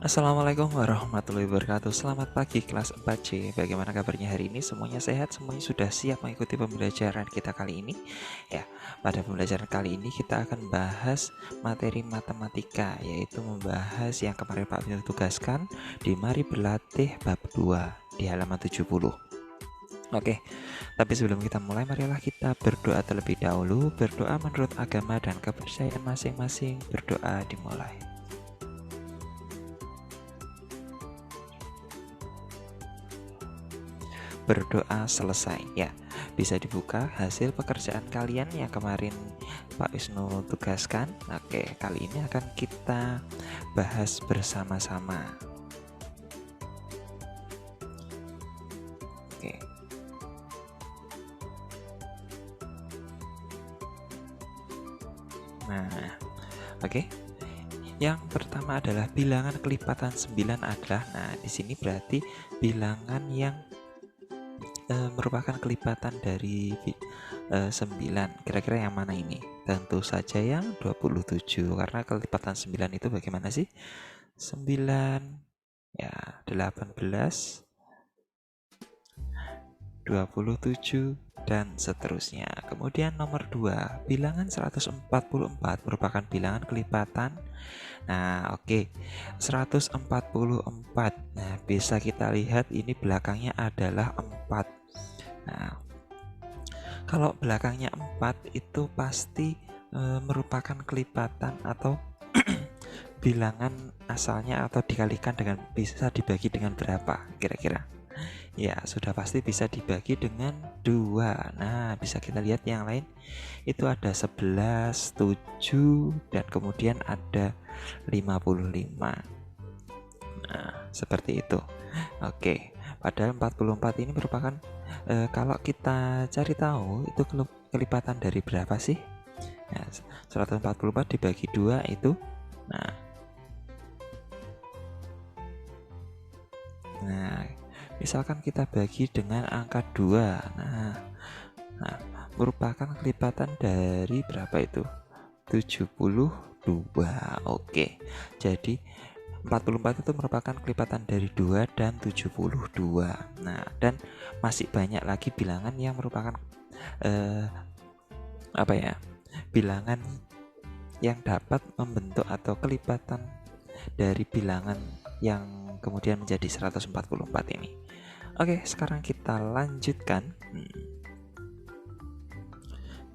Assalamualaikum warahmatullahi wabarakatuh. Selamat pagi kelas 4C. Bagaimana kabarnya hari ini? Semuanya sehat? Semuanya sudah siap mengikuti pembelajaran kita kali ini? Ya, pada pembelajaran kali ini kita akan bahas materi matematika, yaitu membahas yang kemarin Pak Bino tugaskan di Mari Berlatih bab 2 di halaman 70. Oke, tapi sebelum kita mulai, marilah kita berdoa terlebih dahulu. Berdoa menurut agama dan kepercayaan masing-masing. Berdoa dimulai. Berdoa selesai ya. Bisa dibuka hasil pekerjaan kalian yang kemarin Pak Wisnu tugaskan. Oke, kali ini akan kita bahas bersama-sama. Oke. Nah, oke. Yang pertama adalah bilangan kelipatan 9 adalah, nah di sini berarti bilangan yang merupakan kelipatan dari 9. Kira-kira yang mana ini? Tentu saja yang 27, karena kelipatan 9 itu bagaimana sih? 9 ya 18, 27 dan seterusnya. Kemudian nomor 2, bilangan 144 merupakan bilangan kelipatan. Nah, oke. 144. Nah, bisa kita lihat ini belakangnya adalah 4. Nah, kalau belakangnya 4 itu pasti merupakan kelipatan atau bilangan asalnya, atau dikalikan dengan, bisa dibagi dengan berapa kira-kira? Ya, sudah pasti bisa dibagi dengan 2. Nah, bisa kita lihat yang lain itu ada 11, 7, dan kemudian ada 55. Nah, seperti itu. Oke, padahal 44 ini merupakan kalau kita cari tahu itu kelipatan dari berapa sih? Nah, 144 dibagi 2 itu, nah misalkan kita bagi dengan angka 2. Nah, merupakan kelipatan dari berapa itu? 72. Oke. Jadi 44 itu merupakan kelipatan dari 2 dan 72. Nah, dan masih banyak lagi bilangan yang merupakan bilangan yang dapat membentuk atau kelipatan dari bilangan yang kemudian menjadi 144 ini. Oke, sekarang kita lanjutkan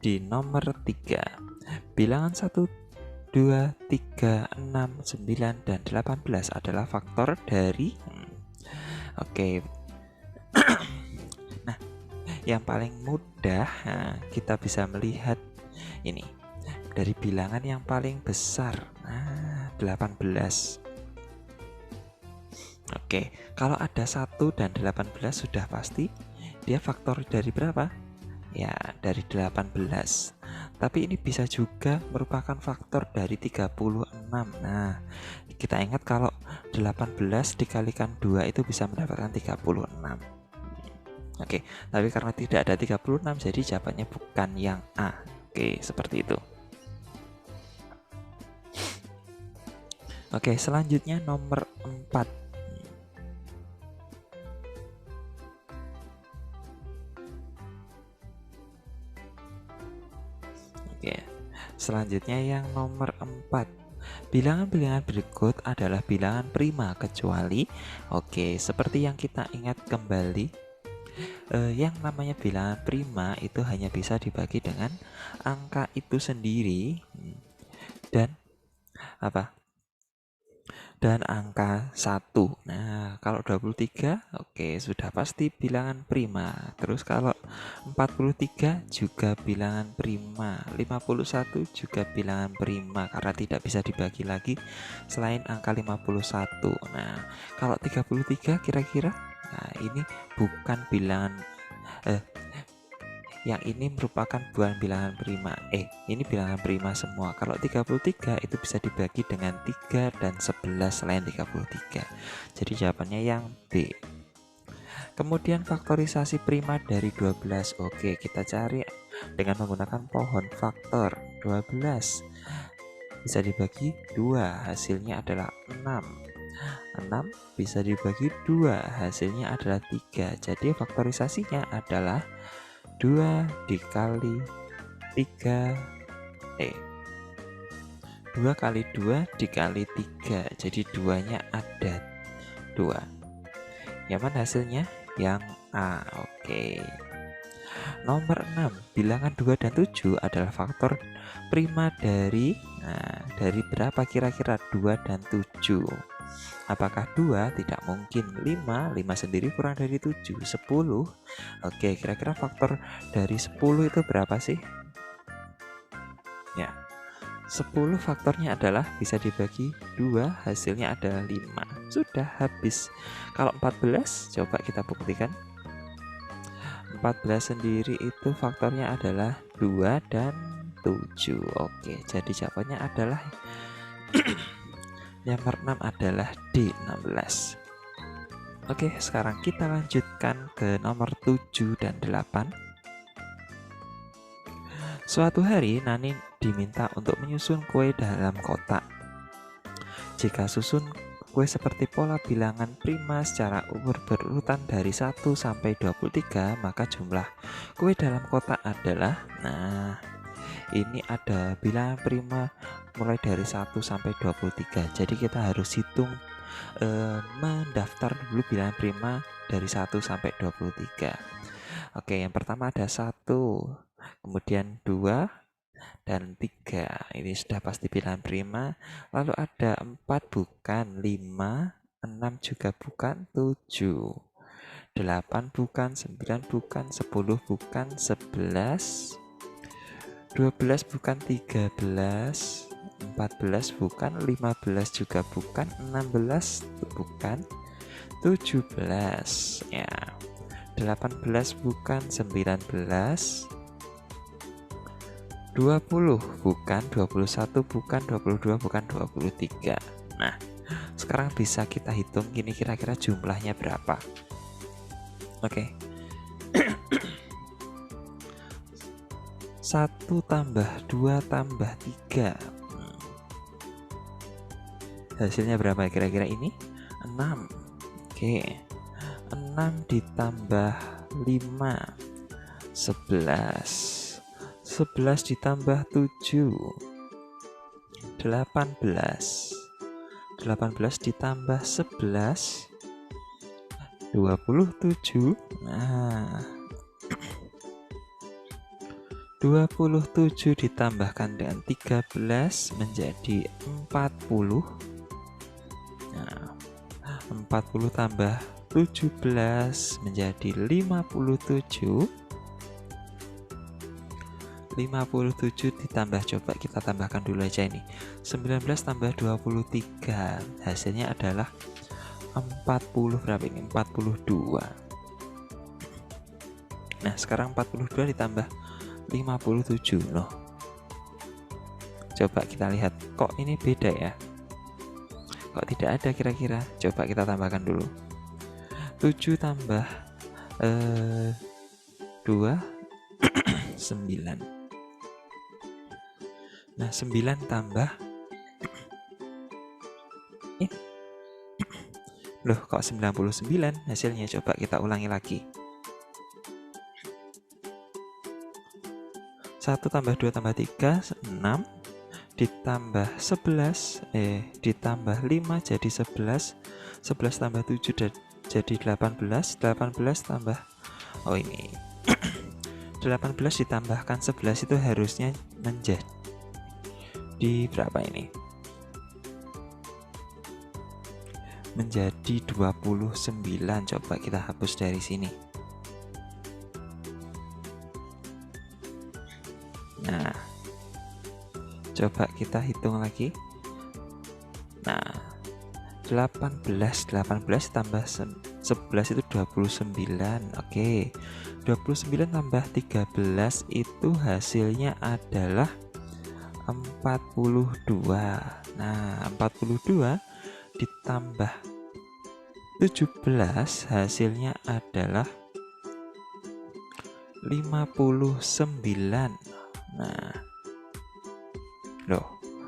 di nomor 3. Bilangan 1, 2, 3, 6, 9, dan 18 adalah faktor dari oke. Nah, yang paling mudah, kita bisa melihat ini dari bilangan yang paling besar. Nah, 18. Oke, kalau ada 1 dan 18 sudah pasti dia faktor dari berapa? Ya, dari 18. Tapi ini bisa juga merupakan faktor dari 36. Nah, kita ingat kalau 18 dikalikan 2 itu bisa mendapatkan 36. Oke, tapi karena tidak ada 36, jadi jawabannya bukan yang A. Oke, seperti itu. Oke, selanjutnya nomor 4. Oke, selanjutnya yang nomor 4. Bilangan-bilangan berikut adalah bilangan prima kecuali, oke, seperti yang kita ingat kembali, yang namanya bilangan prima itu hanya bisa dibagi dengan angka itu sendiri dan dan angka 1. Nah, kalau 23, oke, sudah pasti bilangan prima. Terus kalau 43 juga bilangan prima, 51 juga bilangan prima karena tidak bisa dibagi lagi selain angka 51. Nah, kalau 33 kira-kira, nah ini bukan bilangan yang ini merupakan bukan bilangan prima. Ini bilangan prima semua. Kalau 33 itu bisa dibagi dengan 3 dan 11 selain 33. Jadi jawabannya yang B. Kemudian faktorisasi prima dari 12. Oke, kita cari dengan menggunakan pohon faktor. 12 bisa dibagi 2, hasilnya adalah 6. 6 bisa dibagi 2, hasilnya adalah 3. Jadi faktorisasinya adalah 2 dikali 3, 2 kali 2 dikali 3. Jadi 2-nya ada 2. Yang mana hasilnya? Yang A. Oke. Nomor 6, bilangan 2 dan 7 adalah faktor prima dari berapa kira-kira 2 dan 7? Apakah 2? Tidak mungkin. 5 sendiri kurang dari 7, 10. Oke, kira-kira faktor dari 10 itu berapa sih? Ya, 10 faktornya adalah bisa dibagi 2, hasilnya adalah 5. Sudah habis. Kalau 14, coba kita buktikan. 14 sendiri itu faktornya adalah 2 dan 7. Oke, jadi jawabannya adalah nomor 6 adalah D, 16. Oke, sekarang kita lanjutkan ke nomor 7 dan 8. Suatu hari Nani diminta untuk menyusun kue dalam kotak. Jika susun kue seperti pola bilangan prima secara berurutan dari 1 sampai 23, maka jumlah kue dalam kotak adalah, ini ada bilangan prima mulai dari 1 sampai 23. Jadi kita harus hitung, mendaftar dulu bilangan prima dari 1 sampai 23. Oke, yang pertama ada 1, kemudian 2 dan 3. Ini sudah pasti bilangan prima. Lalu ada 4 bukan, 5, 6 juga bukan, 7, 8 bukan, 9 bukan, 10 bukan, 11, 12 bukan, 13, 14 bukan, 15 juga bukan, 16 bukan, 17, ya, 18 bukan, 19, 20 bukan, 21 bukan, 22 bukan, 23. Nah, sekarang bisa kita hitung gini, kira-kira jumlahnya berapa. Oke. 1 tambah 2 tambah 3. Hasilnya berapa kira-kira ini? 6. Oke. 6 ditambah 5, 11. 11 ditambah 7, 18. 18 ditambah 11, 27. Nah, 27 ditambahkan dengan 13 menjadi 40. Nah, 40 tambah 17 menjadi 57. 57 ditambah, coba kita tambahkan dulu aja ini. 19 tambah 23, hasilnya adalah 40. Berapa ini? 42. Nah, sekarang 42 ditambah 57 loh. Coba kita lihat, kok ini beda ya? Kok tidak ada kira-kira? Coba kita tambahkan dulu. 7 tambah 2 9. Nah, 9 tambah ini. Loh, kok 99 hasilnya? Coba kita ulangi lagi. 1 tambah 2 tambah 3, 6. Ditambah 11, ditambah 5 jadi 11. 11 tambah 7 jadi 18. 18 tambah, oh ini 18 ditambahkan 11 itu harusnya menjadi berapa ini? Menjadi 29. Coba kita hapus dari sini. Nah, coba kita hitung lagi. Nah, 18 tambah 11 itu 29. Oke. 29 tambah 13 itu hasilnya adalah 42. Nah, 42 ditambah 17 hasilnya adalah 59. Nah, loh,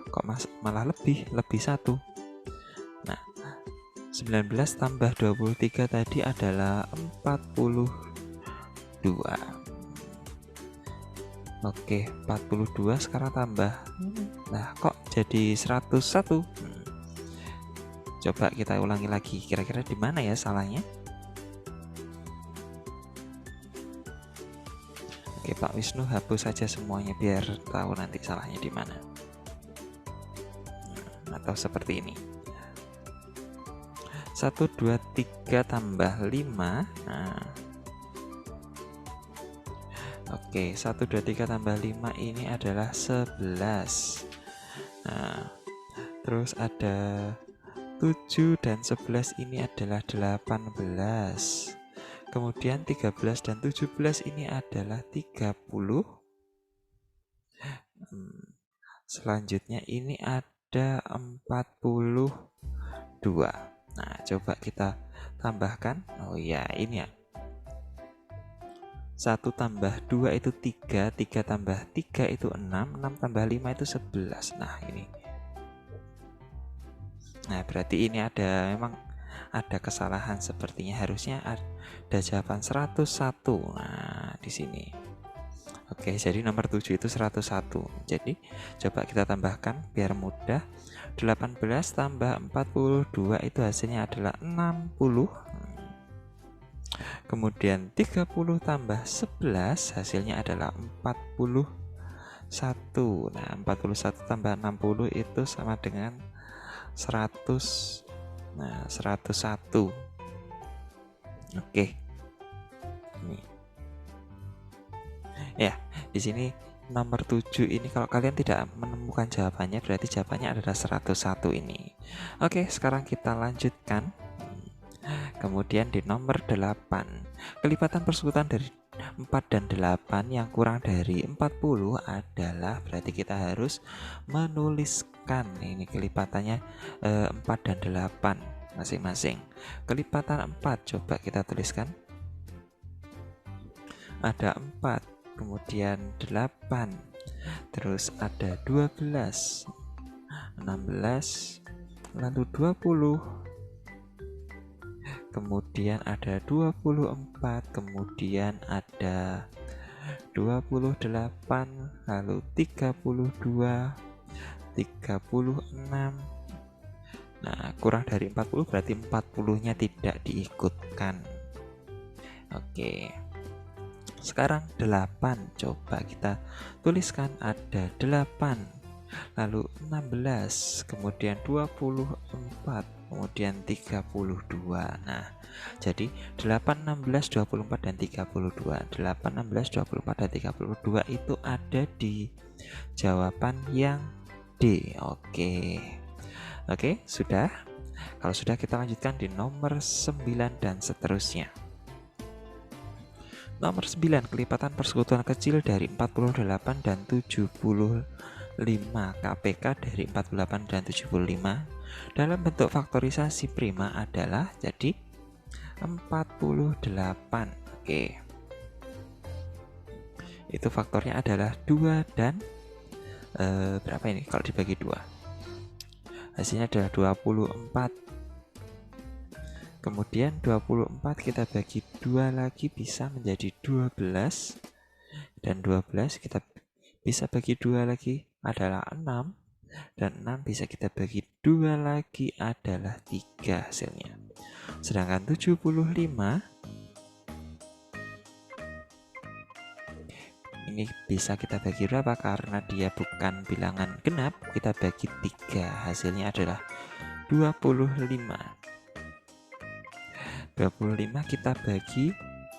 kok malah lebih 1. Nah, 19 tambah 23 tadi adalah 42. Oke, 42 sekarang tambah. Nah, kok jadi 101? Coba kita ulangi lagi. Kira-kira di mana ya salahnya? Oke, Pak Wisnu hapus saja semuanya biar tahu nanti salahnya di mana. Atau seperti ini. 1, 2, 3 tambah 5. Nah. Oke, 1, 2, 3 tambah 5 ini adalah 11. Nah, terus ada 7 dan 11 ini adalah 18. Kemudian 13 dan 17 ini adalah 30. Selanjutnya ini ada 42. Nah, coba kita tambahkan. Oh iya, ini ya. 1 tambah 2 itu 3, 3 tambah 3 itu 6, 6 tambah 5 itu 11. Nah, ini. Nah, berarti ini memang ada kesalahan sepertinya. Harusnya ada jawaban 101. Nah, di sini. Oke, jadi nomor 7 itu 101. Jadi, coba kita tambahkan biar mudah. 18 tambah 42 itu hasilnya adalah 60. Kemudian 30 tambah 11 hasilnya adalah 41. Nah, 41 tambah 60 itu sama dengan 100. Nah, 101. Oke. Ini. Ya, di sini nomor 7 ini kalau kalian tidak menemukan jawabannya berarti jawabannya adalah 101 ini. Oke, sekarang kita lanjutkan. Kemudian di nomor 8, kelipatan persekutuan dari 4 dan 8 yang kurang dari 40 adalah, berarti kita harus menuliskan ini kelipatannya 4 dan 8 masing-masing. Kelipatan 4 coba kita tuliskan. Ada 4, kemudian 8, terus ada 12, 16, lalu 20, kemudian ada 24, kemudian ada 28, lalu 32, 36. Nah, kurang dari 40 berarti 40-nya tidak diikutkan. Oke. Sekarang 8, coba kita tuliskan. Ada 8, lalu 16, kemudian 24, kemudian 32. Nah, jadi 8, 16, 24, dan 32. 8, 16, 24, dan 32 itu ada di jawaban yang D. Oke, sudah. Kalau sudah, kita lanjutkan di nomor 9 dan seterusnya. Nomor 9, kelipatan persekutuan kecil dari 48 dan 75. KPK dari 48 dan 75 dalam bentuk faktorisasi prima adalah jadi 48. Oke. Itu faktornya adalah 2 dan berapa ini kalau dibagi 2? Hasilnya adalah 24. Kemudian 24 kita bagi 2 lagi bisa menjadi 12. Dan 12 kita bisa bagi 2 lagi adalah 6. Dan 6 bisa kita bagi 2 lagi adalah 3 hasilnya. Sedangkan 75 ini bisa kita bagi berapa? Karena dia bukan bilangan genap, kita bagi 3. Hasilnya adalah 25. 25 kita bagi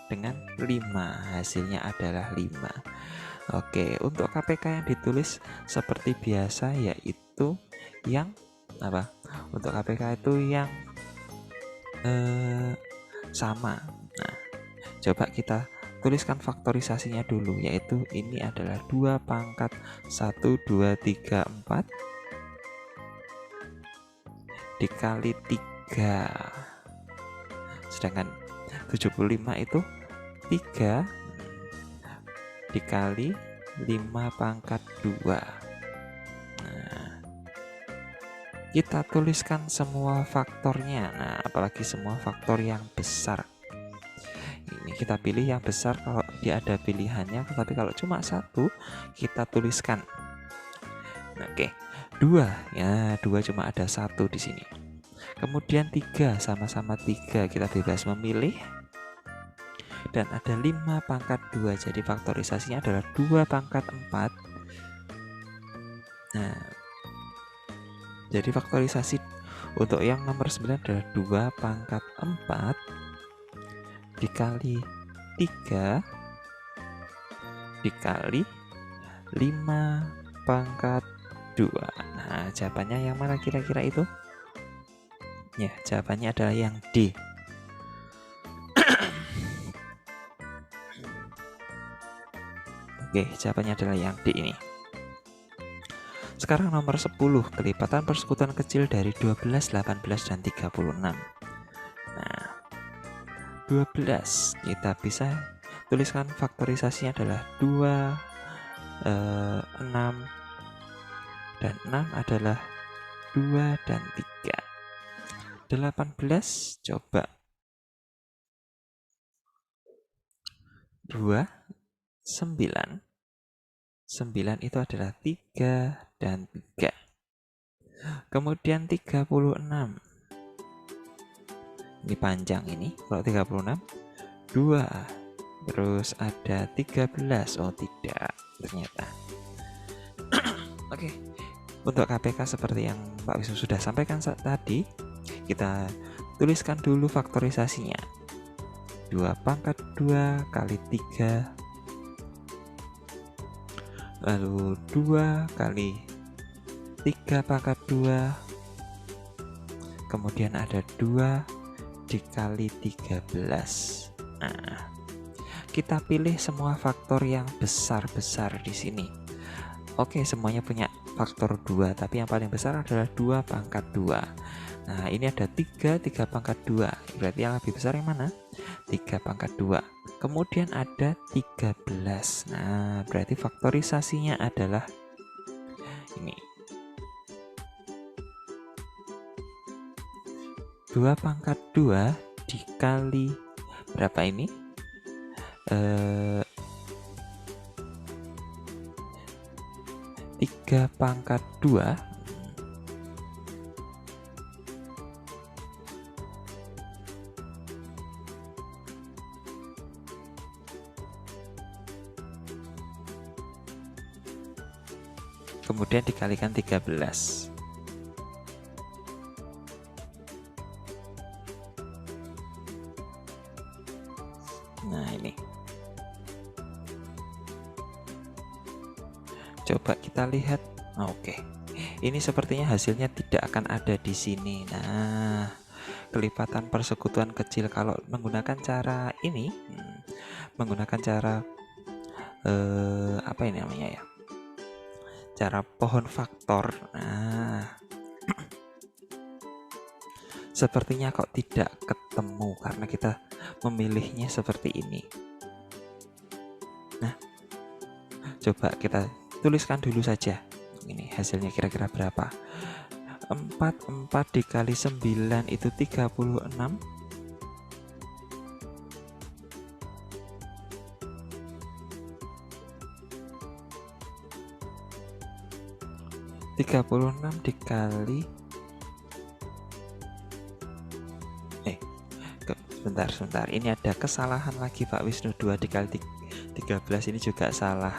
dengan 5, hasilnya adalah 5. Oke, untuk KPK yang ditulis seperti biasa yaitu yang apa? Untuk KPK itu yang sama. Nah, coba kita tuliskan faktorisasinya dulu, yaitu ini adalah 2 pangkat 1, 2, 3, 4 dikali 3. Sedangkan 75 itu 3 dikali 5 pangkat 2. Nah, kita tuliskan semua faktornya. Nah, apalagi semua faktor yang besar. Ini kita pilih yang besar kalau dia ada pilihannya, tetapi kalau cuma satu kita tuliskan. Oke, 2 ya, 2 cuma ada satu di sini. Kemudian 3 sama-sama 3, kita bebas memilih. Dan ada 5 pangkat 2, jadi faktorisasinya adalah 2 pangkat 4. Nah, jadi faktorisasi untuk yang nomor 9 adalah 2 pangkat 4 dikali 3 dikali 5 pangkat 2. Nah, jawabannya yang mana kira-kira itu? Ya, jawabannya adalah yang D. Oke, jawabannya adalah yang D ini. Sekarang nomor 10, kelipatan persekutuan kecil dari 12, 18, dan 36. Nah, 12 kita bisa tuliskan faktorisasinya adalah 2, 6, dan 6 adalah 2 dan 3. 18 coba 2, 9. 9 itu adalah 3 dan 3. Kemudian 36. Ini panjang ini. Kalau 36 2. Terus ada 13. Oh, tidak ternyata. Oke. Untuk KPK seperti yang Pak Wisnu sudah sampaikan tadi, kita tuliskan dulu faktorisasinya. 2 pangkat 2 kali 3, lalu 2 kali 3 pangkat 2, kemudian ada 2 dikali 13. Nah, kita pilih semua faktor yang besar-besar di sini. Oke, semuanya punya faktor 2, tapi yang paling besar adalah 2 pangkat 2. Nah, ini ada 3 pangkat 2. Berarti yang lebih besar yang mana? 3 pangkat 2. Kemudian ada 13. Nah, berarti faktorisasinya adalah ini. 2 pangkat 2 dikali berapa ini? 3 pangkat 2. Kemudian dikalikan 13. Nah, ini. Coba kita lihat. Oke. Ini sepertinya hasilnya tidak akan ada di sini. Nah, kelipatan persekutuan kecil kalau menggunakan cara ini, menggunakan cara apa ini namanya ya? Cara pohon faktor. Nah, sepertinya kok tidak ketemu karena kita memilihnya seperti ini. Nah, coba kita tuliskan dulu saja. Ini hasilnya kira-kira berapa? 4 dikali 9 itu 36. 36 dikali sebentar, ini ada kesalahan lagi Pak Wisnu. 2 dikali 13 ini juga salah,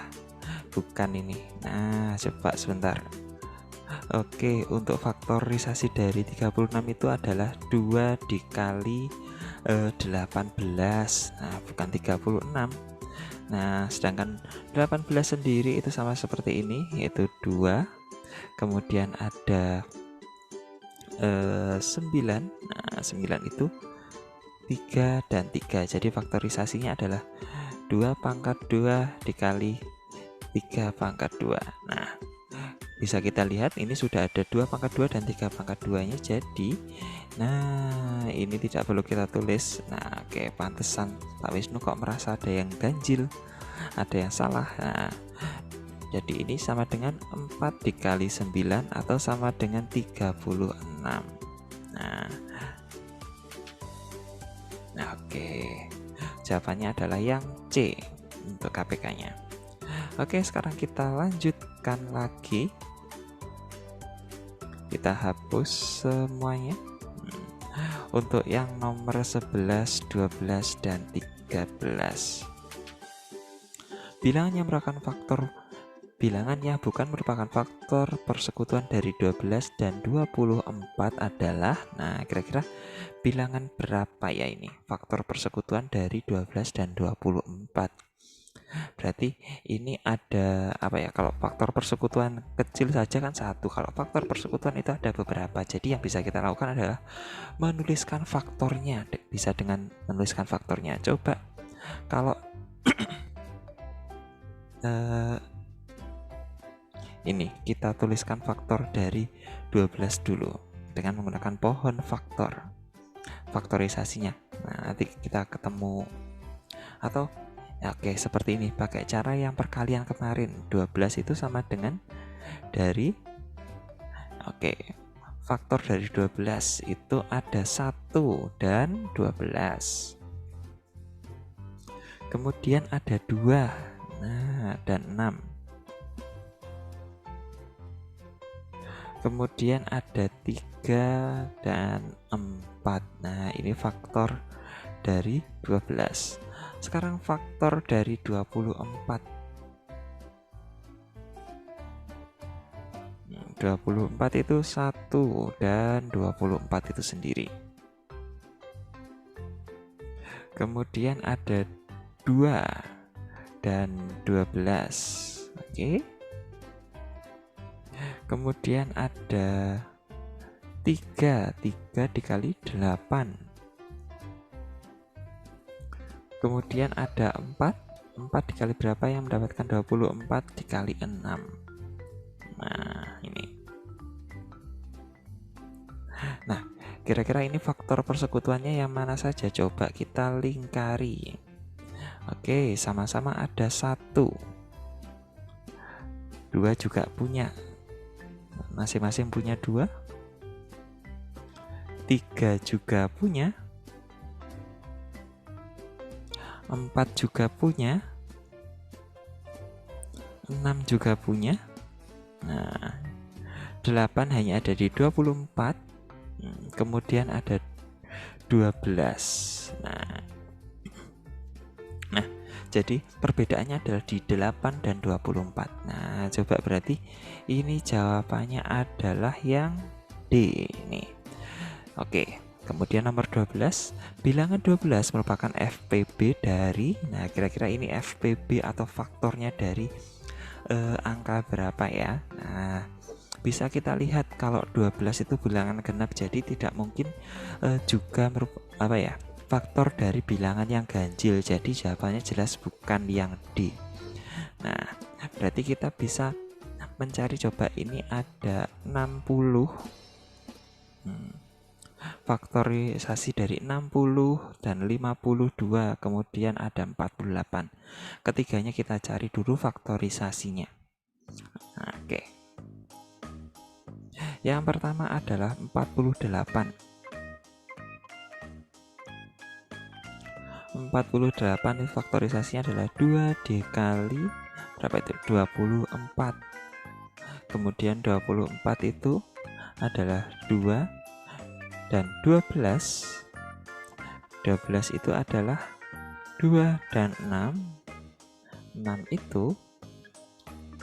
bukan ini. Nah, coba sebentar. Oke, untuk faktorisasi dari 36 itu adalah 2 dikali 18. Nah, bukan 36. Nah, sedangkan 18 sendiri itu sama seperti ini, yaitu 2. Kemudian ada 9. Nah, 9 itu 3 dan 3. Jadi faktorisasinya adalah 2 pangkat 2 dikali 3 pangkat 2. Nah, bisa kita lihat ini sudah ada 2 pangkat 2 dan 3 pangkat 2 nya. Jadi, nah ini tidak perlu kita tulis. Nah, oke, pantesan Pak Wisnu kok merasa ada yang ganjil, ada yang salah. Nah, Jadi ini sama dengan 4 dikali 9 atau sama dengan 36. Nah, oke. Jawabannya adalah yang C untuk KPK-nya. Oke, sekarang kita lanjutkan lagi. Kita hapus semuanya. Untuk yang nomor 11, 12, dan 13. Bilangan yang bukan merupakan faktor persekutuan dari 12 dan 24 adalah, nah kira-kira bilangan berapa ya ini? Faktor persekutuan dari 12 dan 24. Berarti ini ada apa ya? Kalau faktor persekutuan kecil saja kan 1. Kalau faktor persekutuan itu ada beberapa. Jadi yang bisa kita lakukan adalah menuliskan faktornya. Bisa dengan menuliskan faktornya. Coba kalau ini kita tuliskan faktor dari 12 dulu dengan menggunakan pohon faktorisasinya. Nah, nanti kita ketemu atau ya, oke, seperti ini pakai cara yang perkalian kemarin. 12 itu sama dengan dari faktor dari 12 itu ada 1 dan 12. Kemudian ada 2, nah, dan 6. Kemudian ada 3 dan 4. Nah, ini faktor dari 12. Sekarang faktor dari 24. 24 itu 1 dan 24 itu sendiri. Kemudian ada 2 dan 12. Oke. Kemudian ada 3 dikali 8. Kemudian ada 4 dikali berapa yang mendapatkan 24 dikali 6. Nah, ini. Nah, kira-kira ini faktor persekutuannya yang mana saja? Coba kita lingkari. Oke, sama-sama ada 1. 2 juga punya. Masing-masing punya 2. 3 juga punya. 4 juga punya. 6 juga punya. Nah, 8 hanya ada di 24. Kemudian ada 12. Nah, jadi perbedaannya adalah di 8 dan 24. Nah, coba berarti ini jawabannya adalah yang D nih. Oke, kemudian nomor 12. Bilangan 12 merupakan FPB dari, nah kira-kira ini FPB atau faktornya dari angka berapa ya? Nah, bisa kita lihat kalau 12 itu bilangan genap, jadi tidak mungkin juga faktor dari bilangan yang ganjil. Jadi jawabannya jelas bukan yang D. Nah, berarti kita bisa mencari, coba ini ada 60. Faktorisasi dari 60 dan 52, kemudian ada 48. Ketiganya kita cari dulu faktorisasinya. Oke. Yang pertama adalah 48. 48 itu faktorisasinya adalah 2 dikali berapa itu? 24. Kemudian 24 itu adalah 2 dan 12. 12 itu adalah 2 dan 6. 6 itu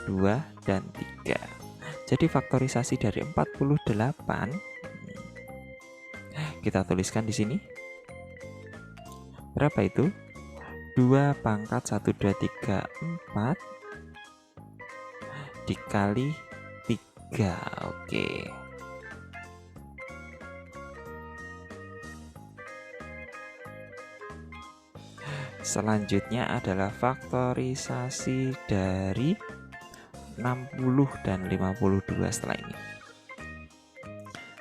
2 dan 3. Jadi faktorisasi dari 48 kita tuliskan di sini. Berapa itu? 2 pangkat 1, 2, 3, 4 dikali 3. Oke. Selanjutnya adalah faktorisasi dari 60 dan 52 setelah ini.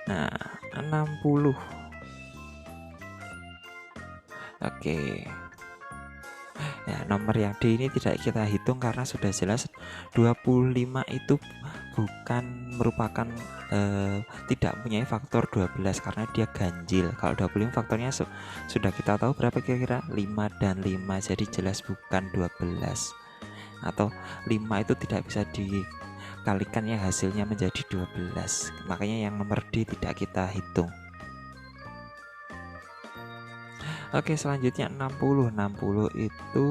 Nah, 60. Oke. Ya, nomor yang D ini tidak kita hitung karena sudah jelas 25 itu bukan merupakan tidak mempunyai faktor 12 karena dia ganjil. Kalau 25 faktornya sudah kita tahu berapa kira-kira, 5 dan 5, jadi jelas bukan 12. Atau 5 itu tidak bisa dikalikan ya hasilnya menjadi 12. Makanya yang nomor D tidak kita hitung. Oke, selanjutnya 60. 60 itu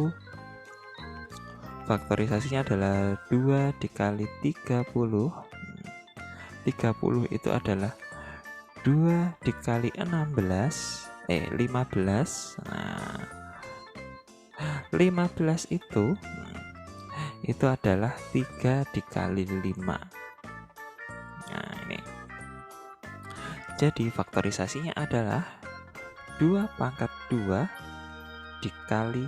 faktorisasinya adalah 2 dikali 30. 30 itu adalah 2 dikali 15. 15. Nah, 15 itu adalah 3 dikali 5. Nah, ini. Jadi faktorisasinya adalah 2 pangkat 2 dikali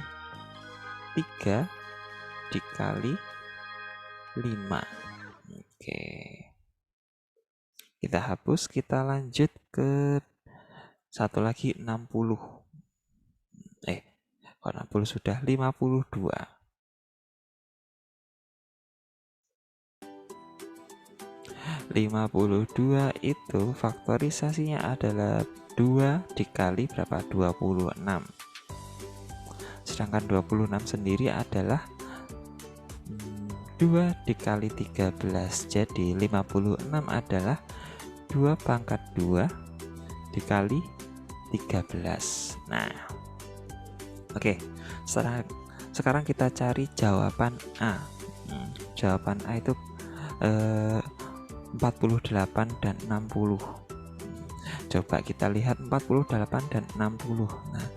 3 dikali 5. Oke. Kita hapus, kita lanjut ke satu lagi 60. Kok 60 sudah 52. 52 itu faktorisasinya adalah 2 dikali berapa? 26. Sedangkan 26 sendiri adalah 2 dikali 13. Jadi 56 adalah 2 pangkat 2 dikali 13. Nah, oke. Sekarang kita cari jawaban A. Jawaban A itu 48 dan 60. Coba kita lihat 48 dan 60. Nah,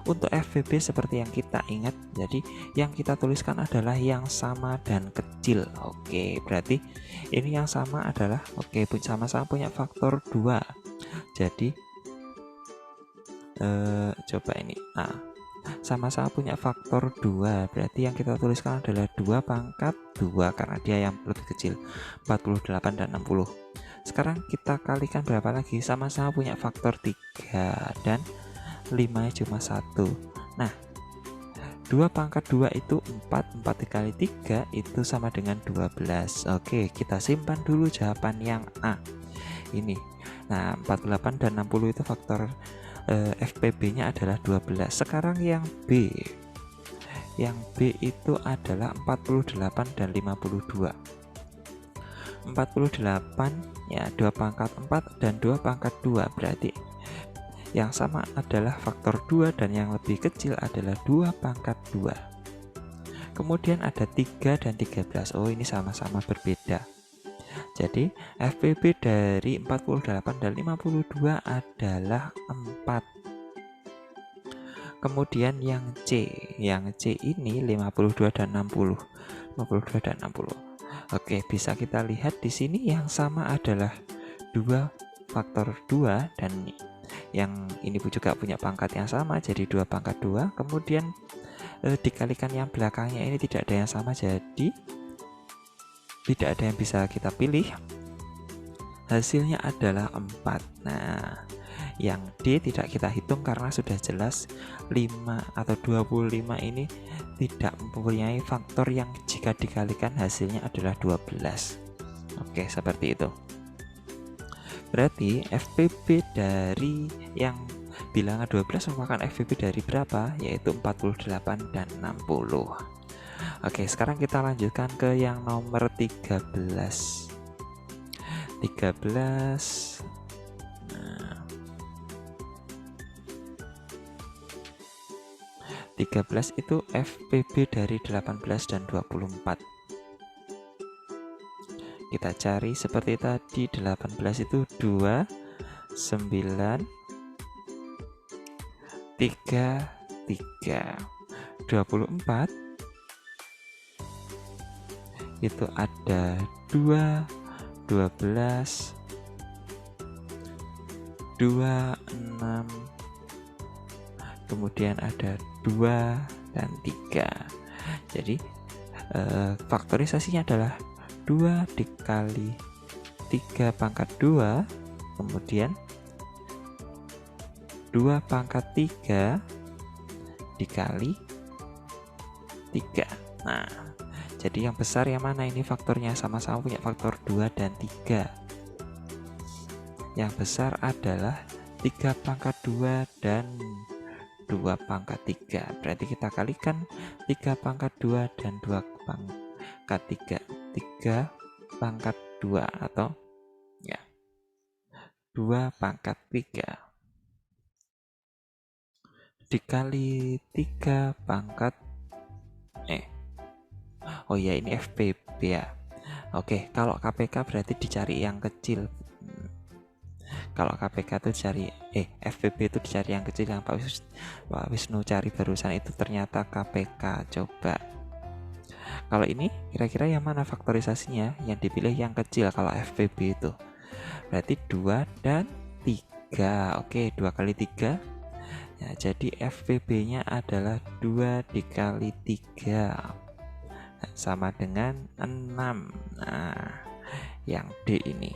untuk FVB seperti yang kita ingat, jadi yang kita tuliskan adalah yang sama dan kecil. Oke, berarti ini yang sama adalah sama-sama punya faktor 2. Jadi coba ini sama-sama punya faktor 2, berarti yang kita tuliskan adalah 2 pangkat 2 karena dia yang lebih kecil, 48 dan 60. Sekarang kita kalikan berapa lagi? Sama-sama punya faktor 3 dan 5 cuma 1. Nah, 2 pangkat 2 itu 4 dikali 3 itu sama dengan 12. Oke, kita simpan dulu jawaban yang A ini. Nah, 48 dan 60 itu faktor FPB nya adalah 12. Sekarang yang B itu adalah 48 dan 52. 48 ya 2 pangkat 4 dan 2 pangkat 2, berarti yang sama adalah faktor 2 dan yang lebih kecil adalah 2 pangkat 2. Kemudian ada 3 dan 13. Oh, ini sama-sama berbeda. Jadi FPB dari 48 dan 52 adalah 4. Kemudian yang C ini 52 dan 60. 52 dan 60. Oke, bisa kita lihat di sini yang sama adalah 2 faktor 2 dan yang ini juga punya pangkat yang sama, jadi 2 pangkat 2. Kemudian dikalikan yang belakangnya ini tidak ada yang sama, jadi tidak ada yang bisa kita pilih. Hasilnya adalah 4. Nah, yang D tidak kita hitung karena sudah jelas 5 atau 25 ini tidak mempunyai faktor yang jika dikalikan hasilnya adalah 12. Oke, seperti itu. Berarti FPB dari yang bilangan 12 merupakan FPB dari berapa? Yaitu 48 dan 60. Oke, sekarang kita lanjutkan ke yang nomor 13. 13. Nah, 13 itu FPB dari 18 dan 24. Kita cari seperti tadi, 18 itu 2, 9, 3, 3. 24 itu ada 2, 12, 2, 6, kemudian ada 2 dan 3. Jadi faktorisasinya adalah 2 dikali 3 pangkat 2, kemudian 2 pangkat 3 dikali 3. Nah, jadi yang besar yang mana ini faktornya? Sama-sama punya faktor 2 dan 3. Yang besar adalah 3 pangkat 2 dan 2 pangkat 3. Berarti kita kalikan 3 pangkat 2 dan 2 pangkat 3. 3 pangkat 2 atau ya 2 pangkat 3 dikali 3 pangkat oh ya, ini FPB ya. Oke, kalau KPK berarti dicari yang kecil. Kalau KPK itu cari FPB itu dicari yang kecil. Yang Pak Wisnu cari barusan itu ternyata KPK. Coba kalau ini kira-kira yang mana faktorisasinya? Yang dipilih yang kecil kalau FPB itu. Berarti 2 dan 3. Oke, 2 kali 3 ya, jadi FPB-nya adalah 2 dikali 3 sama dengan 6. Nah, yang D ini.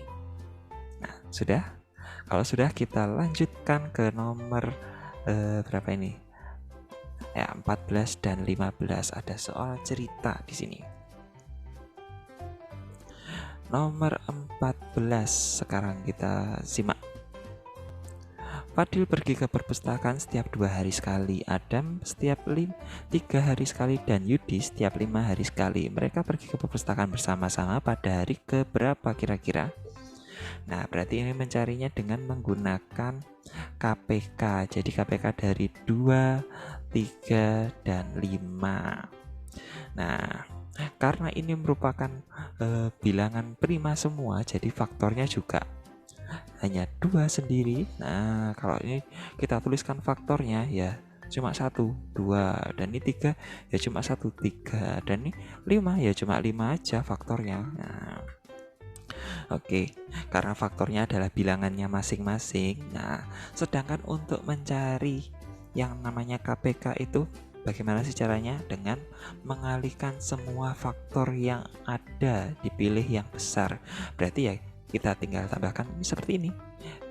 Nah, sudah? Kalau sudah, kita lanjutkan ke nomor berapa ini? Ya, 14 dan 15. Ada soal cerita di sini. Nomor 14 sekarang kita simak. Fadil pergi ke perpustakaan setiap 2 hari sekali, Adam setiap 3 hari sekali, dan Yudi setiap 5 hari sekali. Mereka pergi ke perpustakaan bersama-sama pada hari keberapa kira-kira? Nah, berarti ini mencarinya dengan menggunakan KPK. Jadi KPK dari 2, 3, dan 5. Nah, karena ini merupakan bilangan prima semua, jadi faktornya juga hanya 2 sendiri. Nah, kalau ini kita tuliskan faktornya ya cuma 1, 2, dan ini 3 ya cuma 1, 3, dan ini 5 ya cuma 5 aja faktornya. Nah, oke, karena faktornya adalah bilangannya masing-masing. Nah, sedangkan untuk mencari yang namanya KPK itu bagaimana sih caranya? Dengan mengalihkan semua faktor yang ada, dipilih yang besar. Berarti ya kita tinggal tambahkan seperti ini.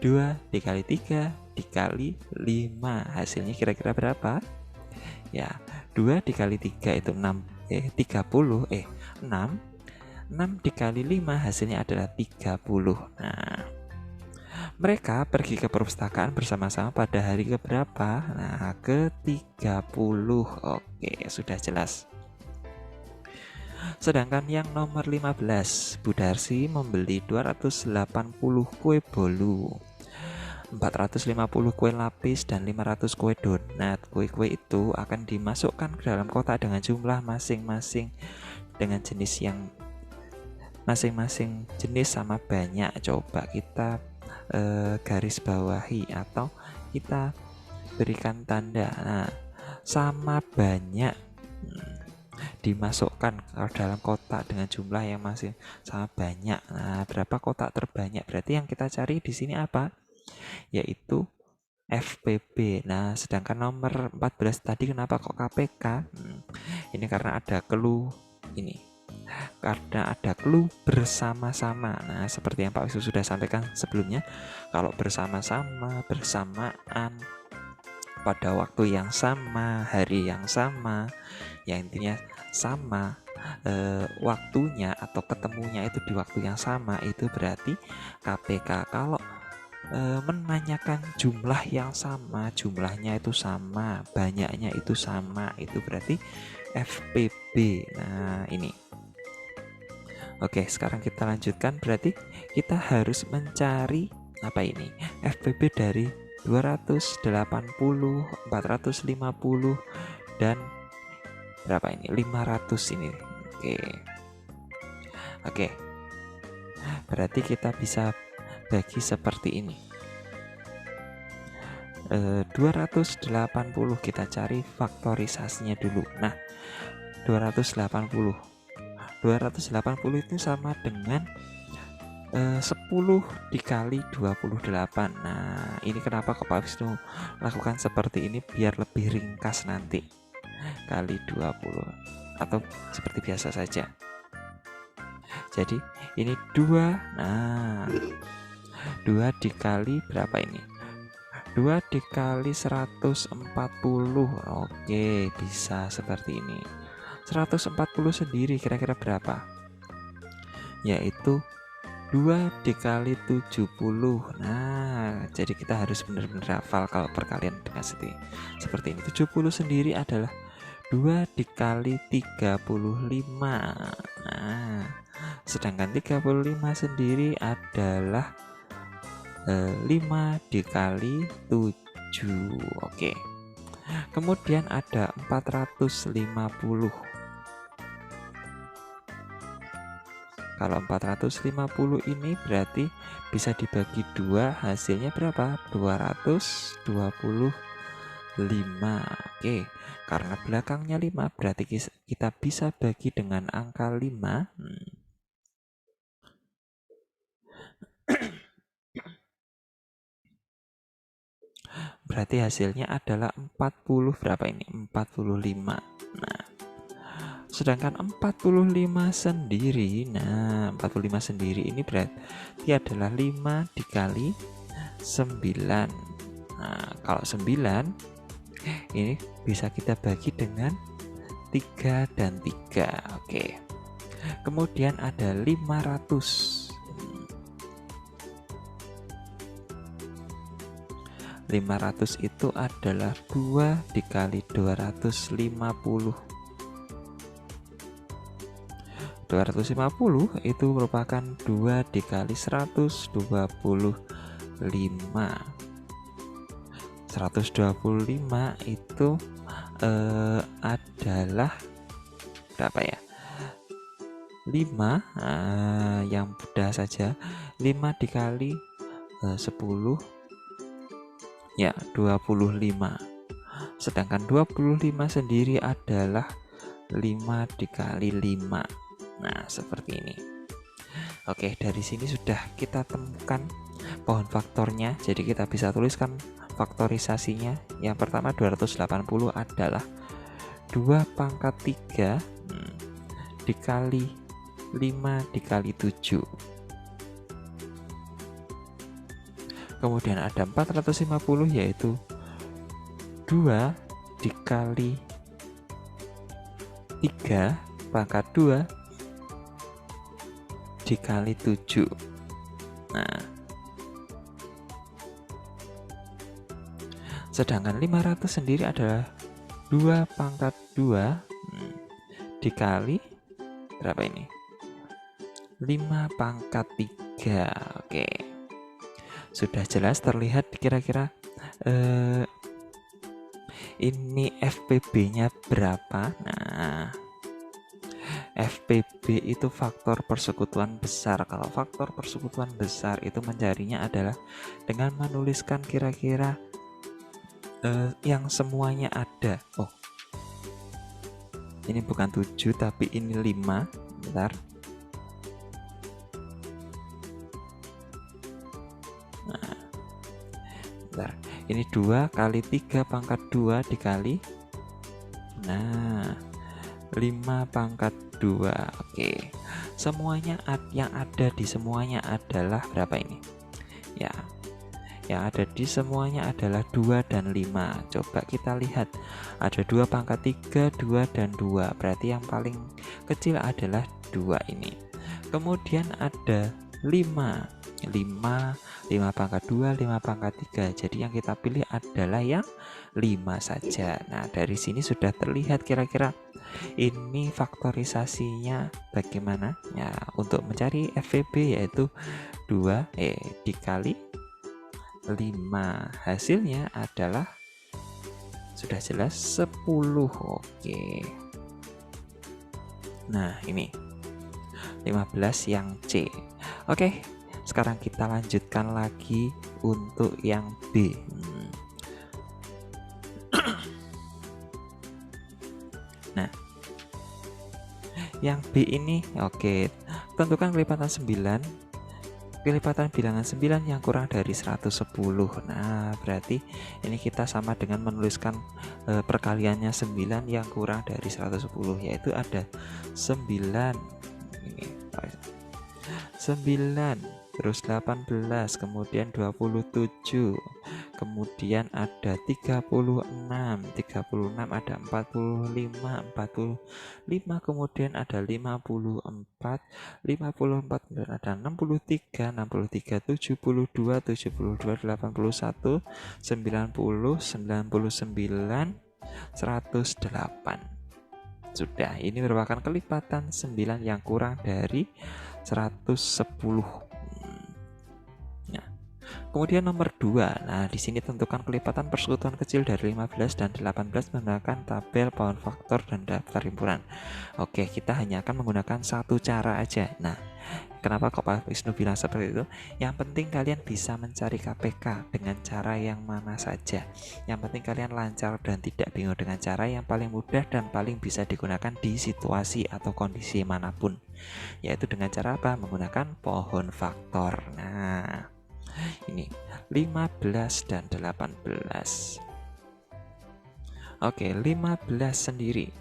2 dikali 3 dikali 5. Hasilnya kira-kira berapa? Ya, 2 dikali 3 itu 6. 6 dikali 5 hasilnya adalah 30. Nah, mereka pergi ke perpustakaan bersama-sama pada hari keberapa? Nah, ke-30. Oke, sudah jelas. Sedangkan yang nomor 15, Bu Darsi membeli 280 kue bolu, 450 kue lapis, dan 500 kue donat. Kue-kue itu akan dimasukkan ke dalam kotak dengan jumlah masing-masing dengan jenis yang masing-masing jenis sama banyak. Coba kita garis bawahi atau kita berikan tanda. Nah, sama banyak dimasukkan ke dalam kotak dengan jumlah yang masih sama banyak. Nah, berapa kotak terbanyak? Berarti yang kita cari di sini apa? Yaitu FPB. Nah, sedangkan nomor 14 tadi kenapa kok KPK? Ini karena ada clue ini. Karena ada clue bersama-sama. Nah, seperti yang Pak Wisnu sudah sampaikan sebelumnya, kalau bersama-sama, bersamaan, pada waktu yang sama, hari yang sama, ya intinya sama, waktunya atau ketemunya itu di waktu yang sama, itu berarti KPK. Kalau menanyakan jumlah yang sama, jumlahnya itu sama, banyaknya itu sama, itu berarti FPB. Nah, ini. Oke, sekarang kita lanjutkan. Berarti kita harus mencari apa ini? FPB dari 280, 450, dan berapa ini? 500 ini. Oke. Berarti kita bisa bagi seperti ini. 280 kita cari faktorisasinya dulu. Nah, 280 itu sama dengan 10 dikali 28. Nah, ini kenapa Pak Wisnu lakukan seperti ini biar lebih ringkas nanti. Kali 20 atau seperti biasa saja. Jadi ini 2. Nah, 2 dikali berapa ini? 2 dikali 140. Oke, bisa seperti ini. 140 sendiri kira-kira berapa? Yaitu 2 dikali 70. Nah, jadi kita harus benar-benar hafal kalau perkalian dengan seperti ini. 70 sendiri adalah 2 dikali 35. Nah, sedangkan 35 sendiri adalah 5 dikali 7. Oke. Kemudian ada 450. Kalau 450 ini berarti bisa dibagi 2, hasilnya berapa? 225. Oke, karena belakangnya 5 berarti kita bisa bagi dengan angka 5. Berarti hasilnya adalah 40 berapa ini? 45. Nah, sedangkan 45 sendiri, nah 45 sendiri ini berarti adalah 5 dikali 9. Nah, kalau 9 ini bisa kita bagi dengan 3 dan 3. Oke. Kemudian ada 500. 500 itu adalah 2 dikali 250. 250 itu merupakan 2 dikali 125. 125 itu adalah berapa ya? 5, yang mudah saja. 5 dikali 10 ya 25. Sedangkan 25 sendiri adalah 5 dikali 5. Nah, seperti ini. Oke, dari sini sudah kita temukan pohon faktornya. Jadi kita bisa tuliskan faktorisasinya. Yang pertama 280 adalah 2 pangkat 3 dikali 5 dikali 7. Kemudian ada 450 yaitu 2 dikali 3 pangkat 2 dikali 7. Nah, sedangkan 500 sendiri adalah 2 pangkat 2 dikali berapa ini? 5 pangkat 3. Oke. Sudah jelas terlihat kira-kira ini FPB-nya berapa? Nah, FPB itu faktor persekutuan besar. Kalau faktor persekutuan besar itu mencarinya adalah dengan menuliskan kira-kira yang semuanya ada. Oh, ini bukan 7 tapi ini 5. Bentar. Nah, bentar. Ini 2 kali 3 pangkat 2 dikali 5 pangkat 2. Oke. Semuanya yang ada di semuanya adalah berapa ini? Ya. Yang ada di semuanya adalah 2 dan 5. Coba kita lihat. Ada 2 pangkat 3, 2 dan 2. Berarti yang paling kecil adalah 2 ini. Kemudian ada 5 pangkat 2, 5 pangkat 3. Jadi yang kita pilih adalah yang 5 saja. Nah, dari sini sudah terlihat kira-kira ini faktorisasinya bagaimana? Ya, untuk mencari FVB yaitu 2 dikali 5. Hasilnya adalah sudah jelas 10. Oke. Nah, ini 15 yang C. Oke, sekarang kita lanjutkan lagi untuk yang B. Nah, yang B ini oke, tentukan kelipatan 9. Kelipatan bilangan 9 yang kurang dari 110. Nah, berarti ini kita sama dengan menuliskan perkaliannya 9 yang kurang dari 110, yaitu ada 9 ini 9 terus 18 kemudian 27 kemudian ada 36, 36 ada 45, 45 kemudian ada 54, 54 kemudian ada 63, 63 72, 72 81, 90, 99, 108. Sudah, ini merupakan kelipatan 9 yang kurang dari 110. Kemudian nomor 2. Nah, di sini tentukan kelipatan persekutuan kecil dari 15 dan 18 menggunakan tabel pohon faktor dan daftar himpunan. Oke, kita hanya akan menggunakan satu cara aja. Nah, kenapa kok Pak Wisnu bilang seperti itu? Yang penting kalian bisa mencari KPK dengan cara yang mana saja. Yang penting kalian lancar dan tidak bingung dengan cara yang paling mudah dan paling bisa digunakan di situasi atau kondisi manapun. Yaitu dengan cara apa? Menggunakan pohon faktor. Nah, ini 15 dan 18. Oke, 15 sendiri.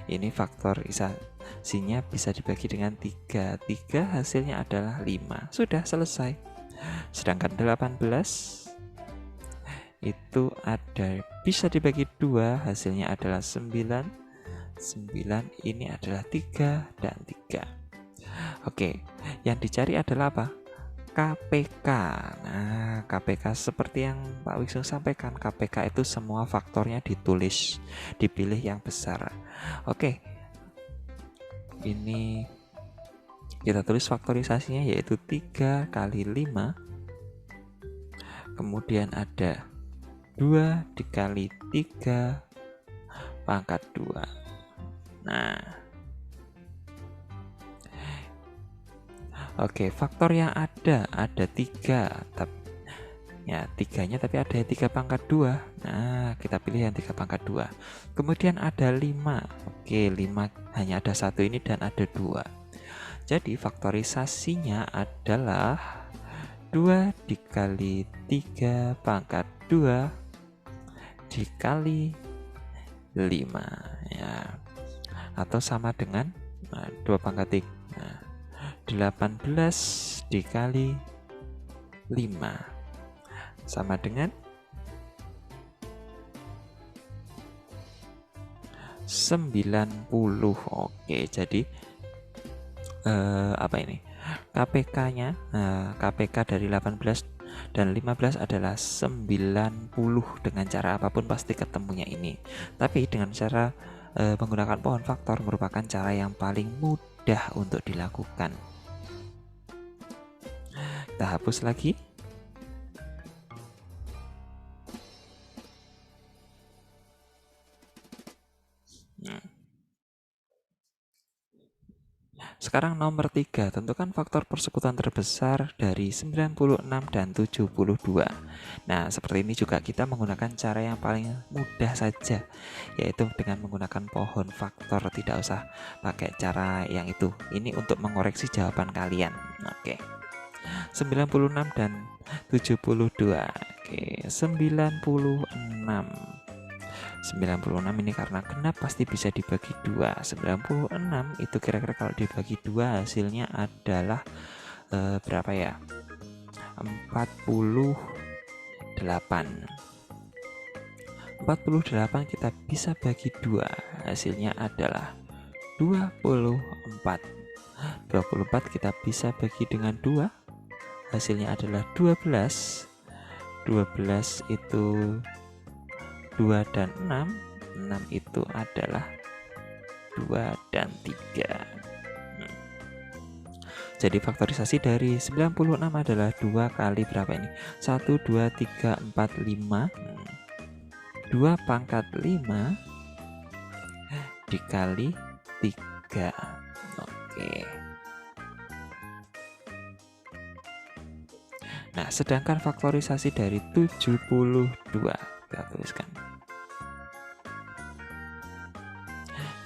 Ini faktorisasinya bisa dibagi dengan 3. 3 hasilnya adalah 5. Sudah selesai. Sedangkan 18 itu bisa dibagi 2, hasilnya adalah 9. 9 ini adalah 3 dan 3. Oke, yang dicari adalah apa? KPK. Nah, KPK seperti yang Pak Wisnu sampaikan, KPK itu semua faktornya ditulis, dipilih yang besar. Oke, ini kita tulis faktorisasinya yaitu 3 kali 5, kemudian ada 2 dikali 3 pangkat 2. Nah, oke, faktor yang ada 3, ya 3-nya tapi ada 3 pangkat 2. Nah, kita pilih yang 3 pangkat 2. Kemudian ada 5. Oke, 5 hanya ada 1 ini dan ada 2. Jadi faktorisasinya adalah 2 dikali 3 pangkat 2 dikali 5 ya. Atau sama dengan 2 pangkat 3. 18 dikali 5 sama dengan 90. Oke, jadi apa ini? KPK-nya, KPK dari 18 dan 15 adalah 90. Dengan cara apapun pasti ketemunya ini. Tapi dengan cara menggunakan pohon faktor merupakan cara yang paling mudah untuk dilakukan. Kita hapus lagi. Sekarang nomor 3, tentukan faktor persekutuan terbesar dari 96 dan 72. Nah, seperti ini juga kita menggunakan cara yang paling mudah saja, yaitu dengan menggunakan pohon faktor. Tidak usah pakai cara yang itu. Ini untuk mengoreksi jawaban kalian. Oke. 96 dan 72. Oke, 96. 96 ini karena genap pasti bisa dibagi 2. 96 itu kira-kira kalau dibagi 2 hasilnya adalah berapa ya? 48. 48 kita bisa bagi 2, hasilnya adalah 24. 24 kita bisa bagi dengan 2, hasilnya adalah 12. 12 itu 2 dan 6. 6 itu adalah 2 dan 3. Jadi faktorisasi dari 96 adalah 2 kali berapa ini? 1, 2, 3, 4, 5. 2 pangkat 5 dikali 3. Oke. Nah, sedangkan faktorisasi dari 72 kita tuliskan,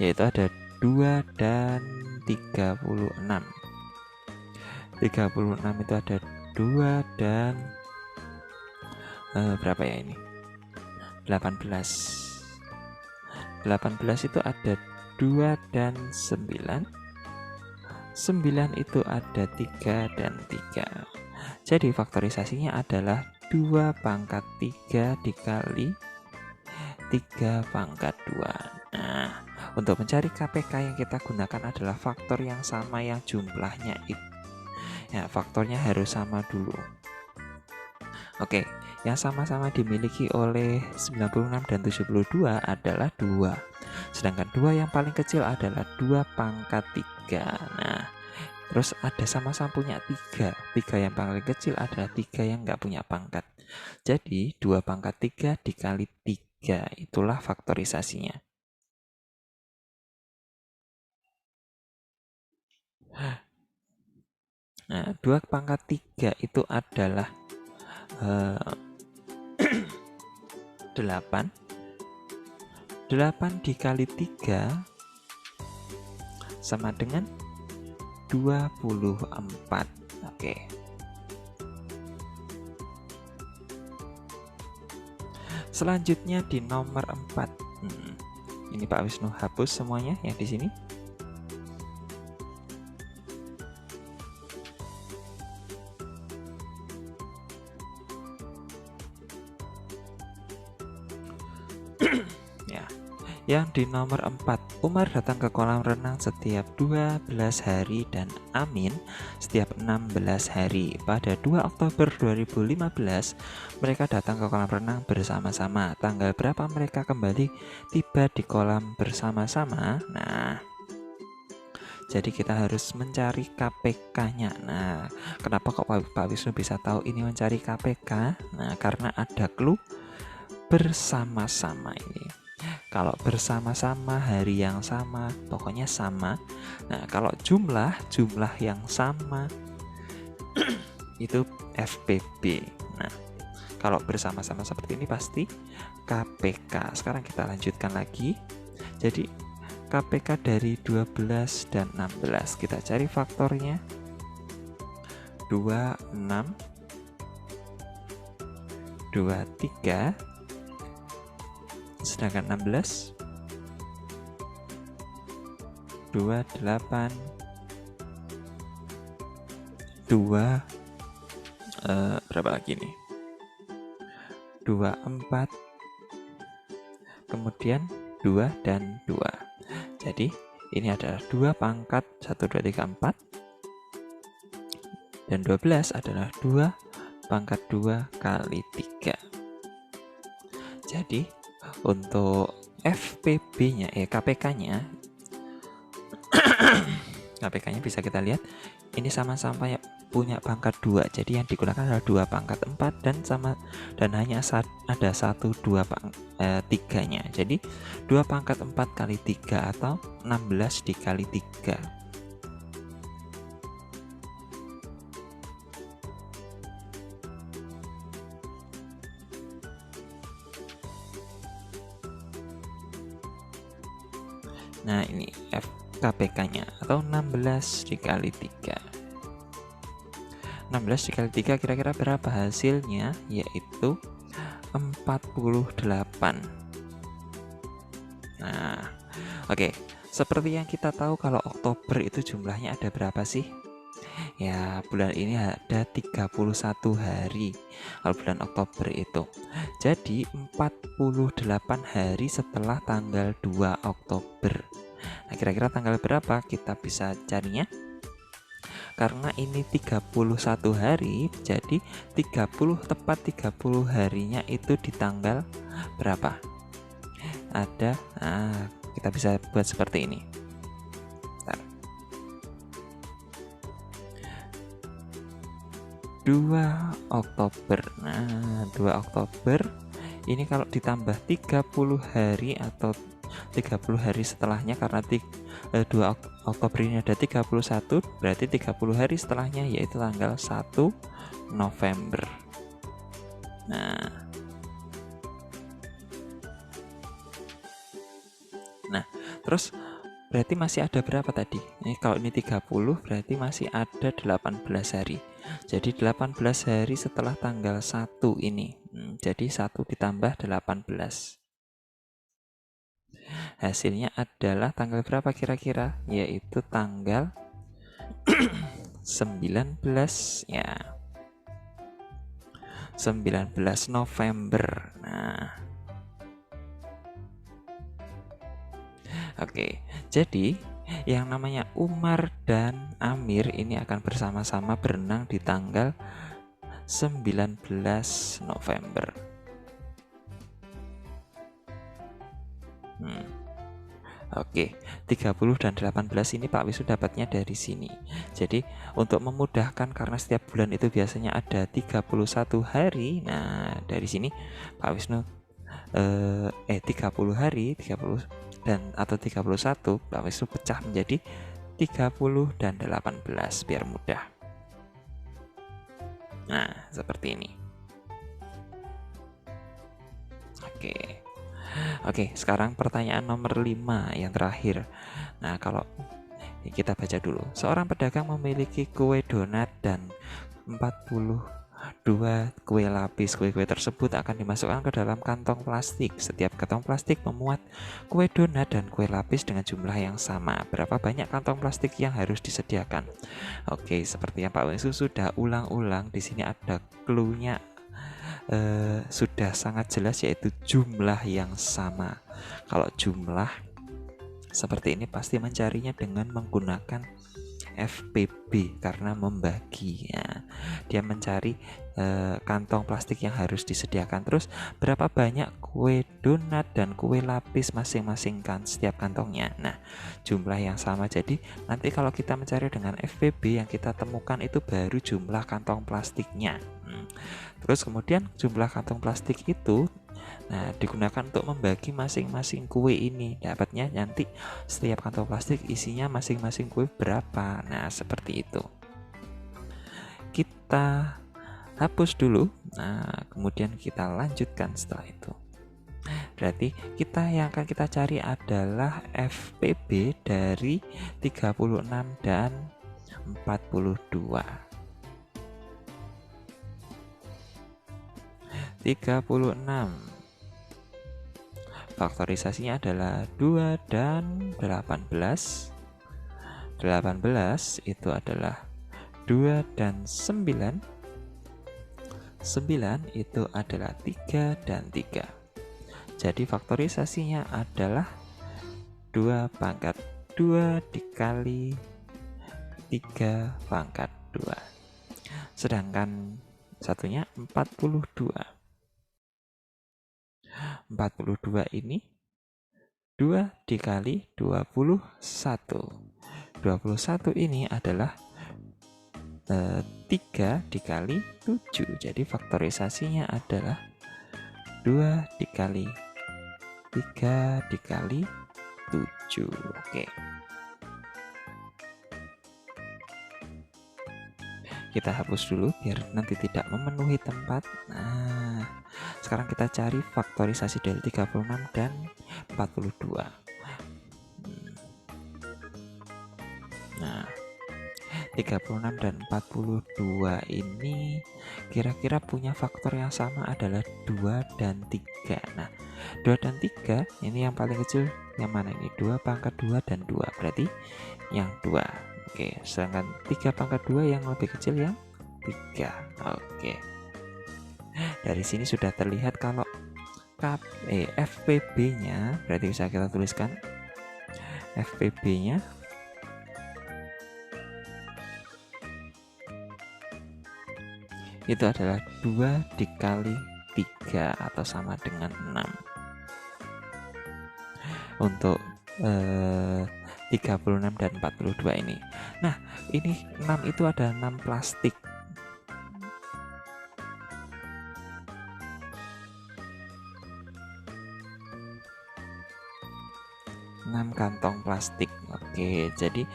yaitu ada 2 dan 36. 36 itu ada 2 dan berapa ya ini? 18. 18 itu ada 2 dan 9. 9 itu ada 3 dan 3. Jadi faktorisasinya adalah 2 pangkat 3 dikali 3 pangkat 2. Nah, untuk mencari KPK yang kita gunakan adalah faktor yang sama yang jumlahnya itu. Ya, faktornya harus sama dulu. Oke, yang sama-sama dimiliki oleh 96 dan 72 adalah 2. Sedangkan 2 yang paling kecil adalah 2 pangkat 3. Nah, terus ada sama-sama punya 3. 3 yang paling kecil adalah 3 yang nggak punya pangkat. Jadi 2 pangkat 3 dikali 3. Itulah faktorisasinya. Nah, 2 pangkat 3 itu adalah 8. 8 dikali 3 sama dengan 24. Oke. Selanjutnya di nomor 4. Ini Pak Wisnu hapus semuanya yang di sini. Ya. Yang di nomor 4, Umar datang ke kolam renang setiap 12 hari dan Amin setiap 16 hari. Pada 2 Oktober 2015, mereka datang ke kolam renang bersama-sama. Tanggal berapa mereka kembali tiba di kolam bersama-sama? Nah, jadi kita harus mencari KPK-nya. Nah, kenapa kok Pak Wisnu bisa tahu ini mencari KPK? Nah, karena ada clue bersama-sama ini. Kalau bersama-sama, hari yang sama, pokoknya sama. Nah, kalau jumlah yang sama itu FPB. Nah, kalau bersama-sama seperti ini pasti KPK. Sekarang kita lanjutkan lagi. Jadi KPK dari 12 dan 16. Kita cari faktornya. 26, 23, sedangkan 16 28 2 berapa lagi nih, 24, kemudian 2 dan 2. Jadi ini adalah 2 pangkat 1, 2, 3, 4, dan 12 adalah 2 pangkat 2 kali 3. Jadi untuk FPB-nya, KPK-nya KPK-nya bisa kita lihat ini sama-sama punya pangkat 2. Jadi yang digunakan adalah 2 pangkat 4 dan hanya ada 1 2 3-nya. Jadi 2 pangkat 4 kali 3 atau 16 dikali 3. Nah, ini KPK-nya atau 16 dikali 3. 16 dikali 3 kira-kira berapa hasilnya? Yaitu 48. Nah, oke. Seperti yang kita tahu kalau Oktober itu jumlahnya ada berapa sih? Ya, bulan ini ada 31 hari kalau bulan Oktober itu. Jadi 48 hari setelah tanggal 2 Oktober. Nah, kira-kira tanggal berapa kita bisa carinya? Karena ini 31 hari, jadi tepat 30 harinya itu di tanggal berapa? Ada, kita bisa buat seperti ini. 2 Oktober. Nah, 2 Oktober ini kalau ditambah 30 hari atau 30 hari setelahnya, karena 2 Oktober ini ada 31, berarti 30 hari setelahnya yaitu tanggal 1 November. Nah, terus berarti masih ada berapa tadi? Ini kalau ini 30 berarti masih ada 18 hari. Jadi 18 hari setelah tanggal 1 ini. Jadi 1 ditambah 18. Hasilnya adalah tanggal berapa kira-kira? Yaitu tanggal 19 ya. 19 November. Nah, oke. Jadi yang namanya Umar dan Amir ini akan bersama-sama berenang di tanggal 19 November. Oke, 30 dan 18 ini Pak Wisnu dapatnya dari sini. Jadi untuk memudahkan karena setiap bulan itu biasanya ada 31 hari. Nah, dari sini Pak Wisnu 30 hari, 30 dan atau 31 Pak Wisnu pecah menjadi 30 dan 18 biar mudah. Nah, seperti ini. Oke, sekarang pertanyaan nomor 5 yang terakhir. Nah, kalau kita baca dulu. Seorang pedagang memiliki kue donat dan 42 kue lapis. Kue-kue tersebut akan dimasukkan ke dalam kantong plastik. Setiap kantong plastik memuat kue donat dan kue lapis dengan jumlah yang sama. Berapa banyak kantong plastik yang harus disediakan? Oke, seperti yang Pak Wisnu sudah ulang-ulang, di sini ada clue-nya. Sudah sangat jelas, yaitu jumlah yang sama. Kalau jumlah seperti ini pasti mencarinya dengan menggunakan FPB karena membagi ya. Dia mencari kantong plastik yang harus disediakan. Terus berapa banyak kue donat dan kue lapis masing-masing kan setiap kantongnya. Nah, jumlah yang sama. Jadi nanti kalau kita mencari dengan FPB yang kita temukan itu baru jumlah kantong plastiknya. Terus kemudian jumlah kantong plastik itu digunakan untuk membagi masing-masing kue ini. Dapatnya nanti setiap kantong plastik isinya masing-masing kue berapa. Nah, seperti itu. Kita hapus dulu. Nah, kemudian kita lanjutkan setelah itu. Berarti yang akan kita cari adalah FPB dari 36 dan 42. 36 faktorisasinya adalah 2 dan 18. 18 itu adalah 2 dan 9. 9 itu adalah 3 dan 3. Jadi faktorisasinya adalah 2 pangkat 2 dikali 3 pangkat 2. Sedangkan satunya 42. 42 ini 2 dikali 21. 21 ini adalah 3 dikali 7. Jadi faktorisasinya adalah 2 dikali 3 dikali 7. Oke. Kita hapus dulu biar nanti tidak memenuhi tempat. Nah, sekarang kita cari faktorisasi dari 36 dan 42. Nah, 36 dan 42 ini kira-kira punya faktor yang sama adalah 2 dan 3. Nah, 2 dan 3 ini yang paling kecil yang mana ini? 2 pangkat 2 dan 2. Berarti yang 2. Oke, sedangkan 3 pangkat 2 yang lebih kecil yang 3. Oke. Dari sini sudah terlihat kalau FPB-nya, berarti bisa kita tuliskan FPB-nya itu adalah 2 dikali 3 atau sama dengan 6. Untuk 36 dan 42 ini. Nah, ini 6 itu ada 6 plastik. 6 kantong plastik. Oke, jadi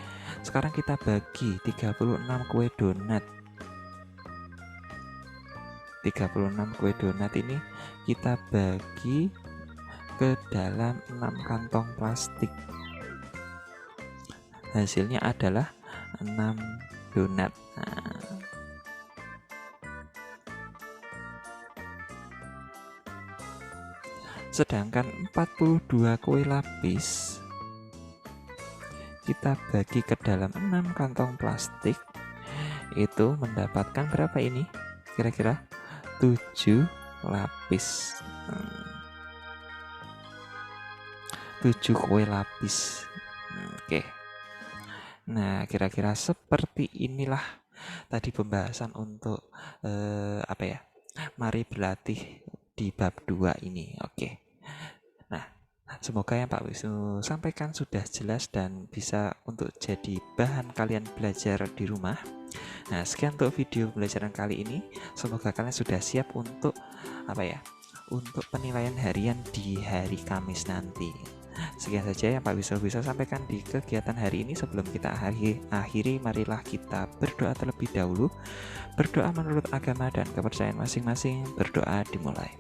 sekarang kita bagi 36 kue donat. 36 kue donat ini kita bagi ke dalam 6 kantong plastik. Hasilnya adalah 6 donat. Sedangkan 42 kue lapis kita bagi ke dalam 6 kantong plastik, itu mendapatkan berapa ini? Kira-kira 7 lapis. 7 kue lapis. Oke. Nah, kira-kira seperti inilah tadi pembahasan untuk apa ya? Mari berlatih di bab 2 ini. Oke. Nah, semoga yang Pak Wisnu sampaikan sudah jelas dan bisa untuk jadi bahan kalian belajar di rumah. Nah, sekian untuk video pembelajaran kali ini. Semoga kalian sudah siap untuk apa ya? Untuk penilaian harian di hari Kamis nanti. Sekian saja yang Pak Wisnu bisa sampaikan di kegiatan hari ini. Sebelum kita akhiri, marilah kita berdoa terlebih dahulu. Berdoa menurut agama dan kepercayaan masing-masing. Berdoa dimulai.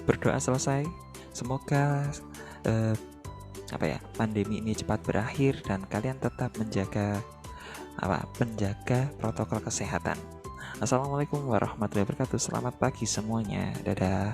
Berdoa selesai. Semoga pandemi ini cepat berakhir dan kalian tetap menjaga protokol kesehatan. Assalamualaikum warahmatullahi wabarakatuh. Selamat pagi semuanya. Dadah.